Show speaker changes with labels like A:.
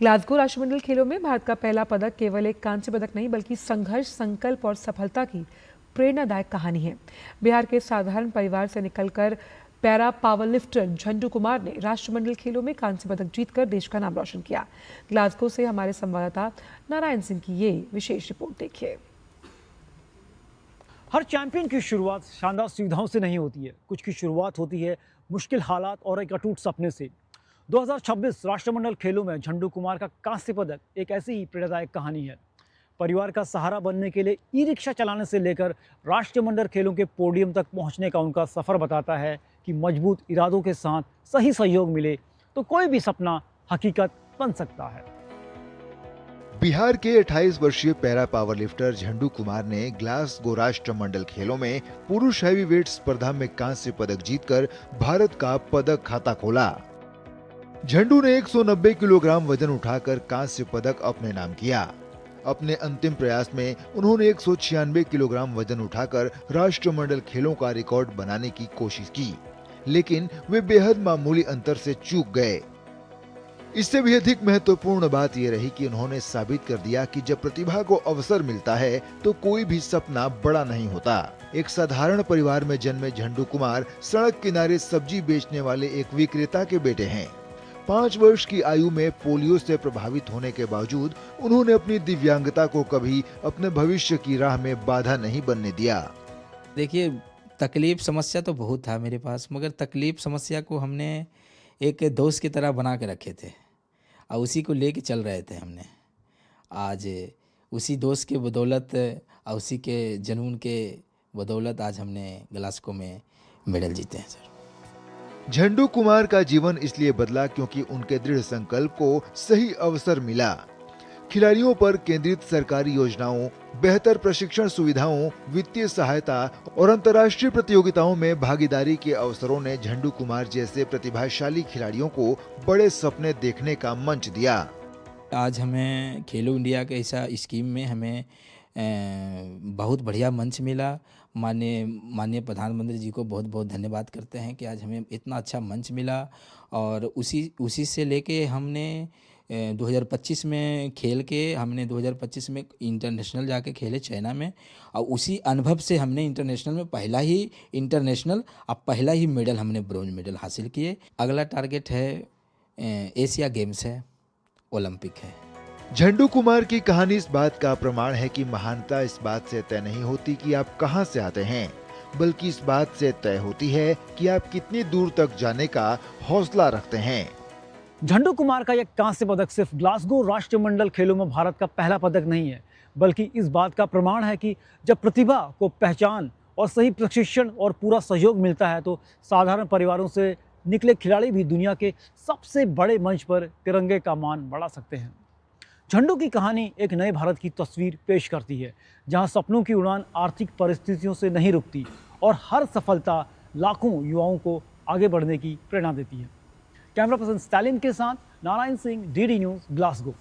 A: Glasgow राष्ट्रमंडल खेलों में भारत का पहला पदक केवल एक कांस्य पदक नहीं बल्कि संघर्ष, संकल्प और सफलता की प्रेरणादायक कहानी है। बिहार के साधारण परिवार से निकलकर पैरा पावर लिफ्टर झंडू कुमार ने राष्ट्रमंडल खेलों में कांस्य पदक जीतकर देश का नाम रोशन किया। ग्लासगो से हमारे संवाददाता नारायण सिंह की ये विशेष रिपोर्ट देखिए।
B: हर चैंपियन की शुरुआत शानदार सुविधाओं से नहीं होती है, कुछ की शुरुआत होती है मुश्किल हालात और एक अटूट सपने से। 2026 राष्ट्रमंडल खेलों में झंडू कुमार का कांस्य पदक एक ऐसी ही प्रेरणादायक कहानी है। परिवार का सहारा बनने के लिए ई रिक्शा चलाने से लेकर राष्ट्रमंडल खेलों के पोडियम तक पहुंचने का उनका सफर बताता है कि मजबूत इरादों के साथ सही सहयोग मिले तो कोई भी सपना हकीकत बन सकता है।
C: बिहार के 28 वर्षीय पैरा पावर लिफ्टर झंडू कुमार ने ग्लासगो राष्ट्रमंडल खेलों में पुरुष हैवीवेट स्पर्धा में कांस्य पदक जीतकर भारत का पदक खाता खोला। झंडू ने 190 किलोग्राम वजन उठाकर कांस्य पदक अपने नाम किया। अपने अंतिम प्रयास में उन्होंने 196 किलोग्राम वजन उठाकर राष्ट्रमंडल खेलों का रिकॉर्ड बनाने की कोशिश की, लेकिन वे बेहद मामूली अंतर से चूक गए। इससे भी अधिक महत्वपूर्ण बात यह रही कि उन्होंने साबित कर दिया कि जब प्रतिभा को अवसर मिलता है तो कोई भी सपना बड़ा नहीं होता। एक साधारण परिवार में जन्मे झंडू कुमार सड़क किनारे सब्जी बेचने वाले एक विक्रेता के बेटे हैं। 5 वर्ष की आयु में पोलियो से प्रभावित होने के बावजूद उन्होंने अपनी दिव्यांगता को कभी अपने भविष्य की राह में बाधा नहीं बनने दिया।
D: देखिए, तकलीफ समस्या तो बहुत था मेरे पास, मगर तकलीफ समस्या को हमने एक दोस्त की तरह बना के रखे थे और उसी को लेके चल रहे थे हमने। आज उसी दोस्त के बदौलत और उसी के जुनून के बदौलत आज हमने ग्लासगो में मेडल जीते हैं सर।
C: झंडू कुमार का जीवन इसलिए बदला क्योंकि उनके दृढ़ संकल्प को सही अवसर मिला। खिलाड़ियों पर केंद्रित सरकारी योजनाओं, बेहतर प्रशिक्षण सुविधाओं, वित्तीय सहायता और अंतर्राष्ट्रीय प्रतियोगिताओं में भागीदारी के अवसरों ने झंडू कुमार जैसे प्रतिभाशाली खिलाड़ियों को बड़े सपने देखने का मंच दिया।
D: आज हमें खेलो इंडिया के ऐसा स्कीम में हमें बहुत बढ़िया मंच मिला। माननीय प्रधानमंत्री जी को बहुत बहुत धन्यवाद करते हैं कि आज हमें इतना अच्छा मंच मिला। और उसी से लेके हमने 2025 में खेल के हमने 2025 में इंटरनेशनल जाके खेले चाइना में, और उसी अनुभव से हमने इंटरनेशनल में पहला ही मेडल हमने ब्रोंज मेडल हासिल किए। अगला टारगेट है एशिया गेम्स है, ओलंपिक है।
C: झंडू कुमार की कहानी इस बात का प्रमाण है कि महानता इस बात से तय नहीं होती कि आप कहां से आते हैं, बल्कि इस बात से तय होती है कि आप कितनी दूर तक जाने का हौसला रखते हैं।
B: झंडू कुमार का यह कांस्य पदक सिर्फ ग्लासगो राष्ट्रमंडल खेलों में भारत का पहला पदक नहीं है, बल्कि इस बात का प्रमाण है कि जब प्रतिभा को पहचान और सही प्रशिक्षण और पूरा सहयोग मिलता है तो साधारण परिवारों से निकले खिलाड़ी भी दुनिया के सबसे बड़े मंच पर तिरंगे का मान बढ़ा सकते हैं। झंडू की कहानी एक नए भारत की तस्वीर पेश करती है, जहां सपनों की उड़ान आर्थिक परिस्थितियों से नहीं रुकती और हर सफलता लाखों युवाओं को आगे बढ़ने की प्रेरणा देती है। कैमरा पर्सन स्टालिन के साथ Narayan Singh, DD news, Glasgow.